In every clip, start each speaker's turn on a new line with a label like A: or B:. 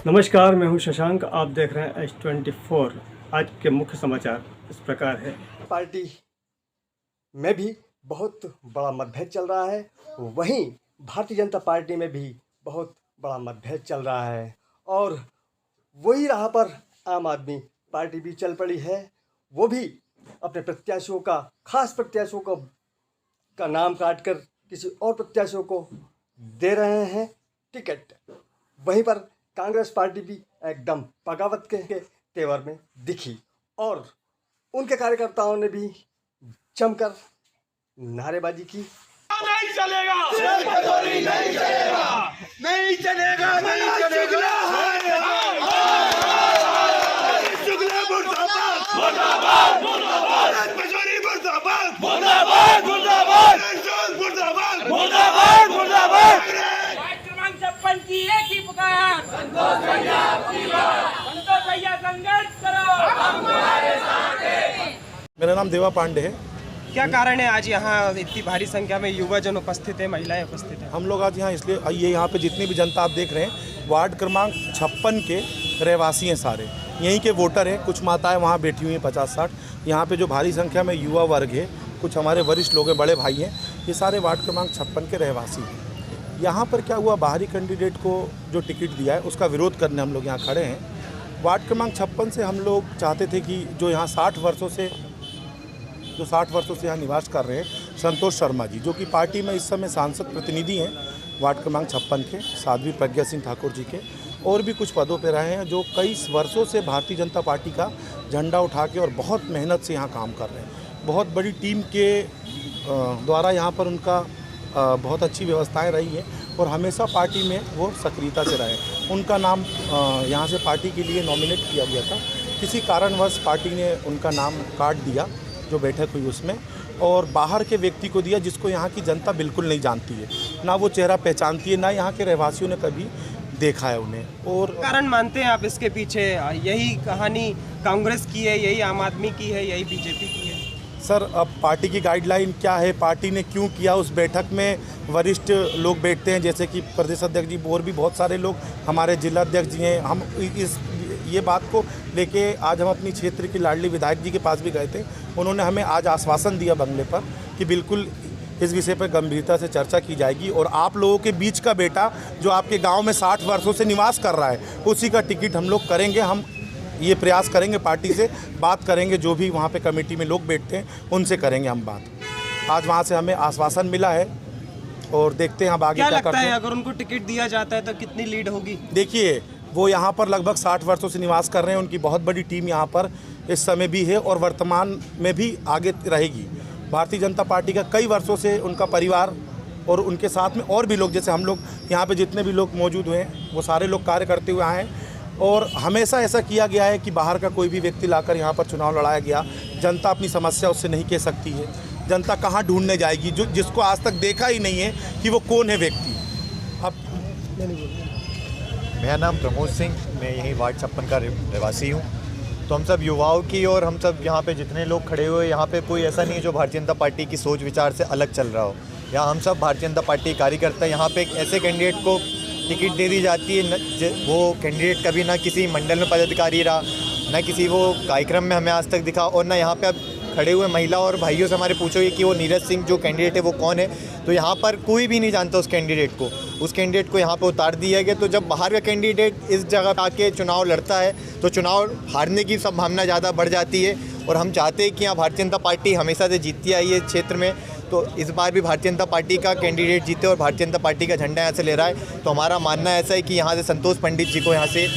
A: नमस्कार, मैं हूं शशांक। आप देख रहे हैं H24। आज के मुख्य समाचार इस प्रकार है।
B: पार्टी में भी बहुत बड़ा मतभेद चल रहा है, वहीं भारतीय जनता पार्टी में भी बहुत बड़ा मतभेद चल रहा है और वही राह पर आम आदमी पार्टी भी चल पड़ी है। वो भी अपने प्रत्याशियों का, खास प्रत्याशियों का नाम काटकर किसी और प्रत्याशियों को दे रहे हैं टिकट। वहीं पर कांग्रेस पार्टी भी एकदम बगावत के तेवर में दिखी और उनके कार्यकर्ताओं ने भी जमकर नारेबाजी की।
C: नहीं चलेगा, नहीं चलेगा, नहीं चलेगा, नहीं चलेगा। शुक्ला मुर्दाबाद, मुर्दाबाद, मुर्दाबाद, मजोरी मुर्दाबाद, मुर्दाबाद, मुर्दाबाद, मुर्दाबाद, मुर्दाबाद, मुर्दाबाद।
D: क्रमांक 56 की एक ही पुकार, संतोष भैया आपकी बात, संतोष भैया संघर्ष करो, हम तुम्हारे साथ हैं।
E: मेरा नाम देवा पांडे है।
F: क्या कारण है आज यहाँ इतनी भारी संख्या में युवाजन उपस्थित है, महिलाएं उपस्थित हैं?
E: हम लोग आज यहाँ इसलिए आइए, यहाँ पे जितनी भी जनता आप देख रहे हैं वार्ड क्रमांक 56 के रहवासी हैं, सारे यहीं के वोटर हैं। कुछ माताएं वहाँ बैठी हुई हैं 50-60। यहाँ पे जो भारी संख्या में युवा वर्ग है, कुछ हमारे वरिष्ठ लोग हैं, बड़े भाई हैं, ये सारे वार्ड क्रमांक 56 के रहवासी हैं। यहाँ पर क्या हुआ, बाहरी कैंडिडेट को जो टिकट दिया है उसका विरोध करने हम लोग यहाँ खड़े हैं। वार्ड क्रमांक 56 से हम लोग चाहते थे कि जो यहाँ 60 वर्षों से यहाँ निवास कर रहे हैं संतोष शर्मा जी, जो कि पार्टी में इस समय सांसद प्रतिनिधि हैं वार्ड क्रमांक 56 के, साध्वी प्रज्ञा सिंह ठाकुर जी के, और भी कुछ पदों पर रहे हैं, जो कई वर्षों से भारतीय जनता पार्टी का झंडा उठा के और बहुत मेहनत से यहाँ काम कर रहे हैं। बहुत बड़ी टीम के द्वारा यहाँ पर उनका बहुत अच्छी व्यवस्थाएं रही हैं और हमेशा पार्टी में वो सक्रियता से रहे। उनका नाम यहाँ से पार्टी के लिए नॉमिनेट किया गया था, किसी कारणवश पार्टी ने उनका नाम काट दिया जो बैठक हुई उसमें, और बाहर के व्यक्ति को दिया जिसको यहाँ की जनता बिल्कुल नहीं जानती है, ना वो चेहरा पहचानती है, ना यहाँ के रहवासियों ने कभी देखा है उन्हें। और
F: कारण मानते हैं आप इसके पीछे? यही कहानी कांग्रेस की है, यही आम आदमी की है, यही बीजेपी की है?
E: सर, अब पार्टी की गाइडलाइन क्या है, पार्टी ने क्यों किया, उस बैठक में वरिष्ठ लोग बैठते हैं, जैसे कि प्रदेश अध्यक्ष जी और भी बहुत सारे लोग, हमारे जिला अध्यक्ष जी हैं। हम ये बात को लेके आज हम अपनी क्षेत्र की लाडली विधायक जी के पास भी गए थे। उन्होंने हमें आज आश्वासन दिया बंगले पर कि बिल्कुल इस विषय पर गंभीरता से चर्चा की जाएगी और आप लोगों के बीच का बेटा जो आपके गांव में 60 वर्षों से निवास कर रहा है, उसी का टिकट हम लोग करेंगे। हम ये प्रयास करेंगे, पार्टी से बात करेंगे, जो भी वहाँ पे कमेटी में लोग बैठते हैं उनसे करेंगे हम बात। आज वहाँ से हमें आश्वासन मिला है और देखते हैं अब आगे क्या करते हैं।
F: लगता है अगर उनको टिकट दिया जाता है तो कितनी लीड होगी?
E: देखिए, वो यहाँ पर लगभग 60 वर्षों से निवास कर रहे हैं, उनकी बहुत बड़ी टीम यहाँ पर इस समय भी है और वर्तमान में भी आगे रहेगी। भारतीय जनता पार्टी का कई वर्षों से उनका परिवार और उनके साथ में और भी लोग, जैसे हम लोग यहाँ पे जितने भी लोग मौजूद हुए हैं, वो सारे लोग कार्य करते हुए आए हैं। और हमेशा ऐसा किया गया है कि बाहर का कोई भी व्यक्ति लाकर यहाँ पर चुनाव लड़ाया गया। जनता अपनी समस्या उससे नहीं कह सकती है, जनता कहाँ ढूंढने जाएगी जो जिसको आज तक देखा ही नहीं है कि वो कौन है व्यक्ति। अब
G: मेरा नाम प्रमोद सिंह, मैं यहीं वार्ड 56 का रहवासी हूँ। तो हम सब युवाओं की और हम सब यहाँ पे जितने लोग खड़े हुए, यहाँ पे कोई ऐसा नहीं है जो भारतीय जनता पार्टी की सोच विचार से अलग चल रहा हो। यहाँ हम सब भारतीय जनता पार्टी कार्यकर्ता। यहाँ पे एक ऐसे कैंडिडेट को टिकट दे दी जाती है, वो कैंडिडेट कभी ना किसी मंडल में पदाधिकारी रहा, ना किसी वो कार्यक्रम में हमें आज तक दिखा, और ना यहाँ पे अब खड़े हुए महिला और भाइयों से हमारे पूछोगे कि वो नीरज सिंह जो कैंडिडेट है वो कौन है, तो यहाँ पर कोई भी नहीं जानता उस कैंडिडेट को। उस कैंडिडेट को यहाँ पे उतार दिया गया। तो जब बाहर का कैंडिडेट इस जगह पे आके चुनाव लड़ता है तो चुनाव हारने की संभावना ज़्यादा बढ़ जाती है। और हम चाहते हैं कि यहाँ भारतीय जनता पार्टी हमेशा से जीतती आई है क्षेत्र में, तो इस बार भी भारतीय जनता पार्टी का कैंडिडेट जीते और भारतीय जनता पार्टी का झंडा यहाँ से ले रहा है। तो हमारा मानना ऐसा है कि यहाँ से संतोष पंडित जी को यहाँ से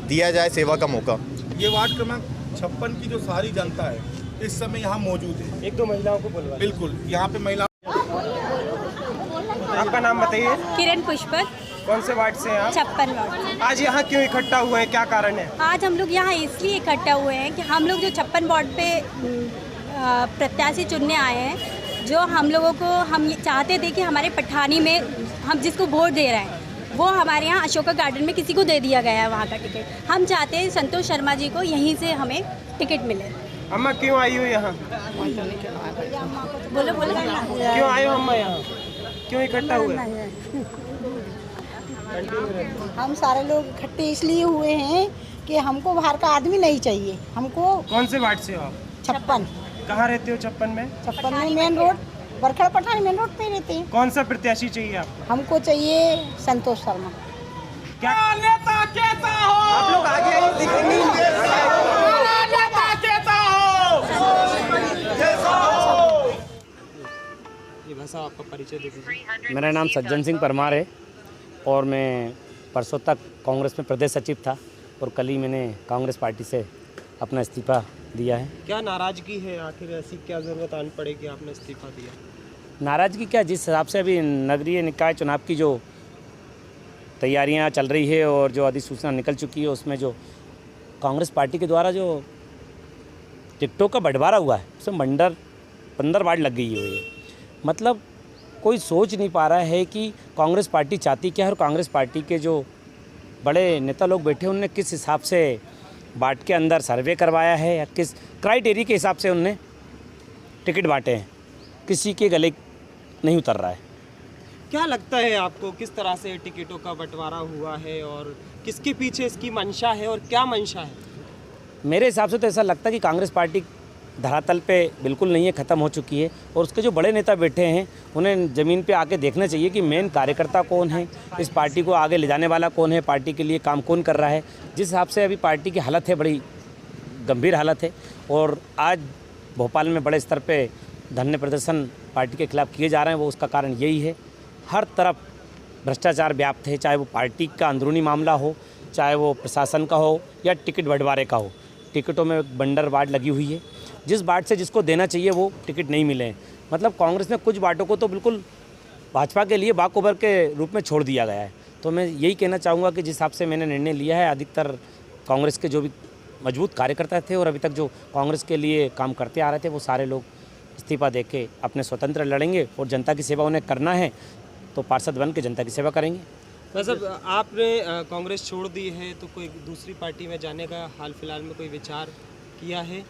G: दिया जाए सेवा का मौका।
E: ये वार्ड क्रमांक 56 की जो सारी जनता है इस समय यहाँ मौजूद है।
F: एक दो महिलाओं को बोलवा।
E: बिल्कुल, यहाँ पे महिला।
F: आपका नाम बताइए।
H: किरण पुष्पक।
F: कौन से वार्ड से हैं आप?
H: 56 वार्ड।
F: आज यहाँ क्यों इकट्ठा हुए हैं, क्या कारण है?
H: आज हम लोग यहाँ इसलिए इकट्ठा हुए हैं कि हम लोग जो 56 वार्ड पे प्रत्याशी चुनने आए हैं, जो हम लोगों को हम चाहते थे कि हमारे पठानी में हम जिसको वोट दे रहे हैं वो हमारे यहाँ अशोका गार्डन में किसी को दे दिया गया है वहाँ का टिकट। हम चाहते हैं संतोष शर्मा जी को यहीं से हमें टिकट मिले।
F: अम्मा क्यों आई हो यहाँ?
H: बोलो बोलो।
F: क्यों आए हो अम्मा यहाँ? क्यों इकट्ठा हुए?
I: हम सारे लोग इकट्ठे इसलिए हुए हैं कि हमको बाहर का आदमी नहीं चाहिए। हमको
F: कौन से वार्ड से हो आप?
I: 56
F: कहाँ रहते हो 56 में?
I: 56 में main road, Barkhad Pathan main road पे रहते हैं।
F: कौन सा प्रत्याशी चाहिए आपको?
I: हमको चाहिए संतोष शर्मा।
F: क्या
D: नेता कैसा हो?
F: आप लोग आगे आइए, दिखेंगे
D: हमारा नेता कैसा हो?
F: ये भाषा आपका परिचय दे दीजिए।
J: मेरा नाम सज्जन सिंह परमार है और मैं परसों तक कांग्रेस में प्रदेश सचिव था और कल ही मैंने कांग्रेस पार्टी से अपना इस्तीफा दिया है।
F: क्या नाराजगी है, आखिर ऐसी क्या ज़रूरत आन पड़ेगी आपने इस्तीफा दिया?
J: नाराज़गी क्या, जिस हिसाब से अभी नगरीय निकाय चुनाव की जो तैयारियां चल रही है और जो अधिसूचना निकल चुकी है उसमें जो कांग्रेस पार्टी के द्वारा जो टिकटों का बंटवारा हुआ है उसमें 15 वार्ड लग गई हुई है। मतलब कोई सोच नहीं पा रहा है कि कांग्रेस पार्टी चाहती क्या है और कांग्रेस पार्टी के जो बड़े नेता लोग बैठे हैं उनने किस हिसाब से बाट के अंदर सर्वे करवाया है या किस क्राइटेरिया के हिसाब से उनने टिकट बांटे हैं। किसी के गले नहीं उतर रहा है।
F: क्या लगता है आपको, किस तरह से टिकटों का बंटवारा हुआ है और किसके पीछे इसकी मंशा है और क्या मंशा है?
J: मेरे हिसाब से तो ऐसा लगता है कि कांग्रेस पार्टी धरातल पे बिल्कुल नहीं है, ख़त्म हो चुकी है और उसके जो बड़े नेता बैठे हैं उन्हें ज़मीन पे आके देखना चाहिए कि मेन कार्यकर्ता कौन है, इस पार्टी को आगे ले जाने वाला कौन है, पार्टी के लिए काम कौन कर रहा है। जिस हिसाब से अभी पार्टी की हालत है बड़ी गंभीर हालत है और आज भोपाल में बड़े स्तर पे धरने प्रदर्शन पार्टी के खिलाफ किए जा रहे हैं, वो उसका कारण यही है। हर तरफ भ्रष्टाचार व्याप्त है, चाहे वो पार्टी का अंदरूनी मामला हो, चाहे वो प्रशासन का हो या टिकट बंटवारे का हो। टिकटों में बंडर वार्ड लगी हुई है, जिस बाट से जिसको देना चाहिए वो टिकट नहीं मिले। मतलब कांग्रेस में कुछ बाटों को तो बिल्कुल भाजपा के लिए बाकोबर के रूप में छोड़ दिया गया है। तो मैं यही कहना चाहूँगा कि जिस हिसाब से मैंने निर्णय लिया है, अधिकतर कांग्रेस के जो भी मजबूत कार्यकर्ता थे और अभी तक जो कांग्रेस के लिए काम करते आ रहे थे वो सारे लोग इस्तीफा दे के अपने स्वतंत्र लड़ेंगे और जनता की सेवा उन्हें करना है तो पार्षद बन के जनता की सेवा करेंगे।
F: मतलब आपने कांग्रेस छोड़ दी है तो कोई दूसरी पार्टी में जाने का हाल फिलहाल में कोई विचार किया है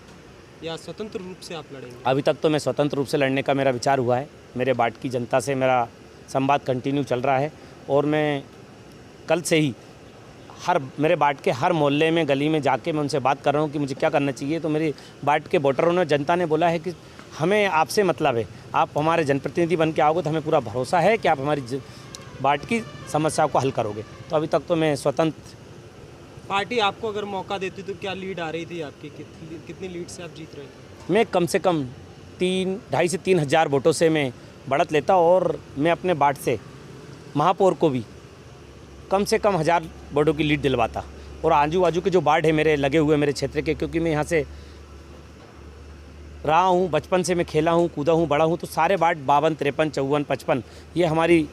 F: या स्वतंत्र रूप से आप लड़ेंगे?
J: अभी तक तो मैं स्वतंत्र रूप से लड़ने का मेरा विचार हुआ है। मेरे बाट की जनता से मेरा संवाद कंटिन्यू चल रहा है और मैं कल से ही मेरे बाट के हर मोहल्ले में गली में जाके मैं उनसे बात कर रहा हूँ कि मुझे क्या करना चाहिए। तो मेरी बाट के वोटरों ने, जनता ने बोला है कि हमें आपसे मतलब है, आप हमारे जनप्रतिनिधि बन के आओगे तो हमें पूरा भरोसा है कि आप हमारी बाट की समस्याओं को हल करोगे। तो अभी तक तो मैं स्वतंत्र।
F: पार्टी आपको अगर मौका देती तो क्या लीड आ रही थी आपकी, कितनी लीड से आप जीत रहे थे?
J: मैं कम से कम 2,500 से 3,000 वोटों से मैं बढ़त लेता और मैं अपने बाट से महापौर को भी कम से कम 1000 वोटों की लीड दिलवाता। और आजू बाजू के जो वार्ड है मेरे लगे हुए मेरे क्षेत्र के, क्योंकि मैं यहाँ से रहा हूँ, बचपन से मैं खेला हूँ, कूदा हूँ, बड़ा हूँ, तो सारे वार्ड 52, 53, 54, 55 ये हमारी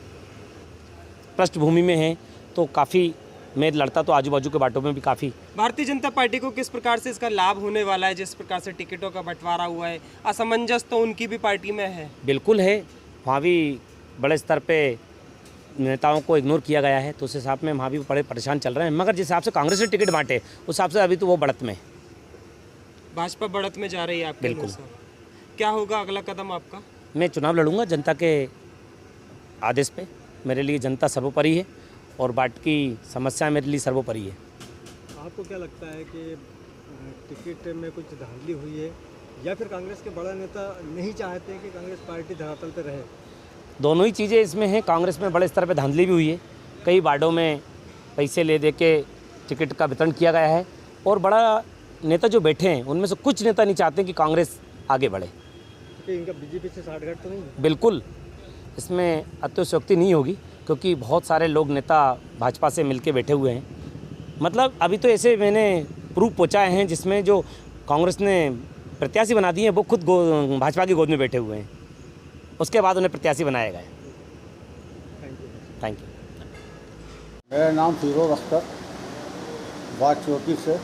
J: पृष्ठभूमि में है। तो काफ़ी मैं लड़ता तो आजू बाजू के बाटों में भी काफ़ी।
F: भारतीय जनता पार्टी को किस प्रकार से इसका लाभ होने वाला है? जिस प्रकार से टिकटों का बंटवारा हुआ है, असमंजस तो उनकी भी पार्टी में है।
J: बिल्कुल है, वहाँ भी बड़े स्तर पे नेताओं को इग्नोर किया गया है, तो उस हिसाब में वहाँ भी बड़े परेशान चल रहे हैं। मगर जिस हिसाब से कांग्रेस ने टिकट बांटे उस हिसाब से अभी तो वो बढ़त में,
F: भाजपा बढ़त में जा रही है आपके
J: बिल्कुल।
F: अनुसार। क्या होगा अगला कदम आपका?
J: मैं चुनाव लड़ूंगा जनता के आदेश पे। मेरे लिए जनता सर्वोपरि है और बाट की समस्या मेरे लिए सर्वोपरि है।
B: आपको क्या लगता है कि टिकट में कुछ धांधली हुई है या फिर कांग्रेस के बड़ा नेता नहीं चाहते कि कांग्रेस पार्टी धरातल पर रहे?
J: दोनों ही चीज़ें इसमें हैं। कांग्रेस में बड़े स्तर पे धांधली भी हुई है, कई वार्डों में पैसे ले दे के टिकट का वितरण किया गया है और बड़ा नेता जो बैठे हैं उनमें से कुछ नेता नहीं चाहते कि कांग्रेस आगे बढ़े।
B: तो इनका बीजेपी से साठगांठ तो नहीं है?
J: बिल्कुल, इसमें अतिशयोक्ति नहीं होगी क्योंकि बहुत सारे लोग नेता भाजपा से मिलके बैठे हुए हैं। मतलब अभी तो ऐसे मैंने प्रूफ पहुँचाए हैं जिसमें जो कांग्रेस ने प्रत्याशी बना दिए हैं वो खुद भाजपा की गोद में बैठे हुए हैं, उसके बाद उन्हें प्रत्याशी बनाया गया। Thank you.
K: मेरा नाम फिरोज अख्तर, वार्ड 34 से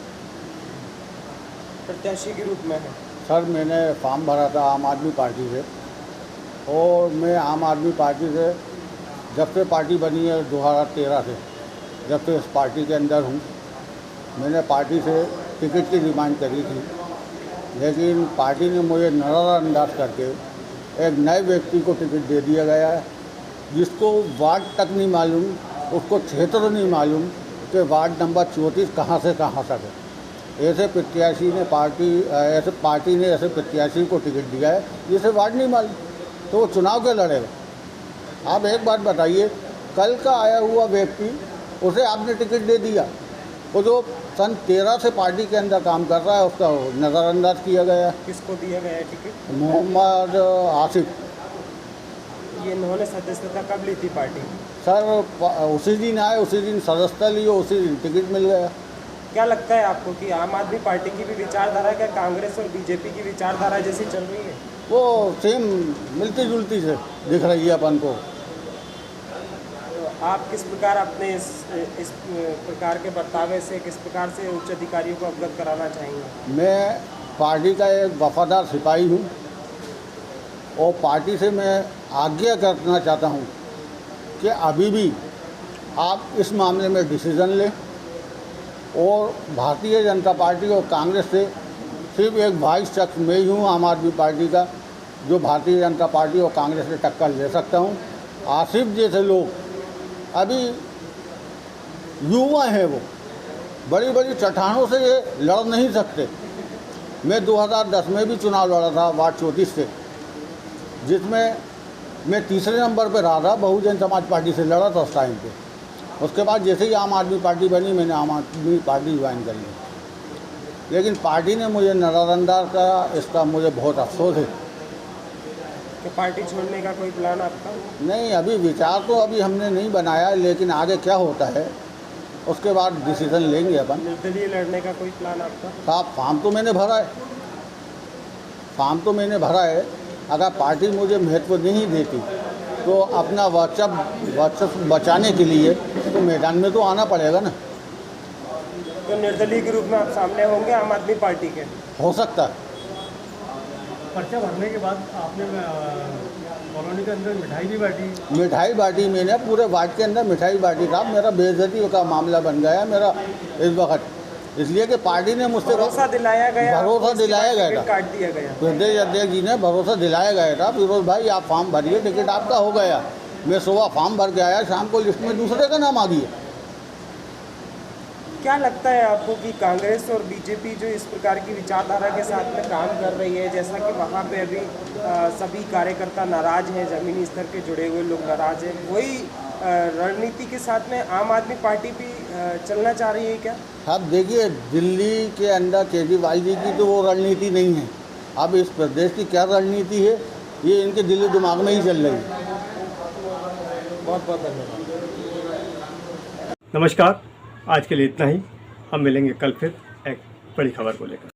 F: प्रत्याशी के रूप में है।
K: सर मैंने फॉर्म भरा था आम आदमी पार्टी से और मैं आम आदमी पार्टी से जब से पार्टी बनी है 2013 से, जब से इस पार्टी के अंदर हूँ, मैंने पार्टी से टिकट की डिमांड करी थी, लेकिन पार्टी ने मुझे नज़रअंदाज करके एक नए व्यक्ति को टिकट दे दिया गया है जिसको वार्ड तक नहीं मालूम उसको क्षेत्र नहीं मालूम कि वार्ड नंबर 34 कहाँ से कहाँ तक है। ऐसे प्रत्याशी ने पार्टी ने ऐसे प्रत्याशी को टिकट दिया है जिसे वार्ड नहीं मालूम, तो वो चुनाव के लड़ेगा। आप एक बात बताइए, कल का आया हुआ व्यक्ति उसे आपने टिकट दे दिया, वो जो सन 13 से पार्टी के अंदर काम कर रहा है उसका नज़रअंदाज किया गया।
F: किसको दिया गया है टिकट?
K: मोहम्मद आसिफ।
F: ये इन्होंने सदस्यता कब ली थी पार्टी?
K: सर उसी दिन आए, उसी दिन सदस्यता लिए, उसी दिन टिकट मिल गया।
F: क्या लगता है आपको कि आम आदमी पार्टी की भी विचारधारा क्या कांग्रेस और बीजेपी की विचारधारा जैसी चल रही है?
K: वो सेम मिलती जुलती से दिख रही है अपन को।
F: आप किस प्रकार अपने इस प्रकार के बर्तावे से किस प्रकार से उच्च अधिकारियों को अवगत कराना चाहेंगे? मैं
K: पार्टी का एक वफादार सिपाही हूँ और पार्टी से मैं आज्ञा करना चाहता हूँ कि अभी भी आप इस मामले में डिसीज़न लें और भारतीय जनता पार्टी और कांग्रेस से सिर्फ एक भाई शख्स मैं ही हूँ आम आदमी पार्टी का जो भारतीय जनता पार्टी और कांग्रेस से टक्कर ले सकता हूँ। आसिफ जैसे लोग अभी युवा हैं, वो बड़ी बड़ी चट्टानों से ये लड़ नहीं सकते। मैं 2010 में भी चुनाव लड़ा था वार्ड 34 से, जिसमें मैं तीसरे नंबर पे रहा था, बहुजन समाज पार्टी से लड़ा था उस टाइम पे। उसके बाद जैसे ही आम आदमी पार्टी बनी मैंने आम आदमी पार्टी ज्वाइन कर ली, लेकिन पार्टी ने मुझे नज़रअंदाज करा, इसका मुझे बहुत अफसोस है।
F: कि पार्टी छोड़ने का कोई प्लान आपका?
K: नहीं, अभी विचार तो अभी हमने नहीं बनाया, लेकिन आगे क्या होता है उसके बाद डिसीजन लेंगे अपन।
F: निर्दलीय लड़ने का कोई प्लान आपका?
K: साहब फॉर्म तो मैंने भरा है, अगर पार्टी मुझे महत्व नहीं देती तो अपना वर्चस्व बचाने के लिए तो मैदान में तो आना पड़ेगा ना।
F: तो निर्दलीय के रूप में आप सामने होंगे आम आदमी पार्टी के?
K: हो सकता है।
A: पर्चा भरने के बाद आपने कॉलोनी के अंदर मिठाई भी बांटी?
K: मिठाई बांटी मैंने, पूरे वार्ड के अंदर मिठाई बांटी था। मेरा बेइज्जती का मामला बन गया मेरा इस वक्त, इसलिए कि पार्टी ने मुझसे
F: भरोसा दिलाया गया
K: था,
F: काट दिया गया।
K: प्रदेश अध्यक्ष जी ने भरोसा दिलाया गया था, फिरोज भाई आप फॉर्म भरिए, टिकट आपका हो गया। मैं सुबह फॉर्म भर के आया, शाम को लिस्ट में दूसरे का नाम आ गया।
F: क्या लगता है आपको कि कांग्रेस और बीजेपी जो इस प्रकार की विचारधारा के साथ में काम कर रही है, जैसा कि वहाँ पे अभी सभी कार्यकर्ता नाराज हैं, ज़मीनी स्तर के जुड़े हुए लोग नाराज हैं, वही रणनीति के साथ में आम आदमी पार्टी भी चलना चाह रही है क्या?
K: अब देखिए, दिल्ली के अंदर केजरीवाल जी की तो वो रणनीति नहीं है, अब इस प्रदेश की क्या रणनीति है ये इनके दिली दिमाग में ही चल रही है।
F: बहुत बहुत धन्यवाद।
A: नमस्कार, आज के लिए इतना ही। हम मिलेंगे कल फिर एक बड़ी खबर को लेकर।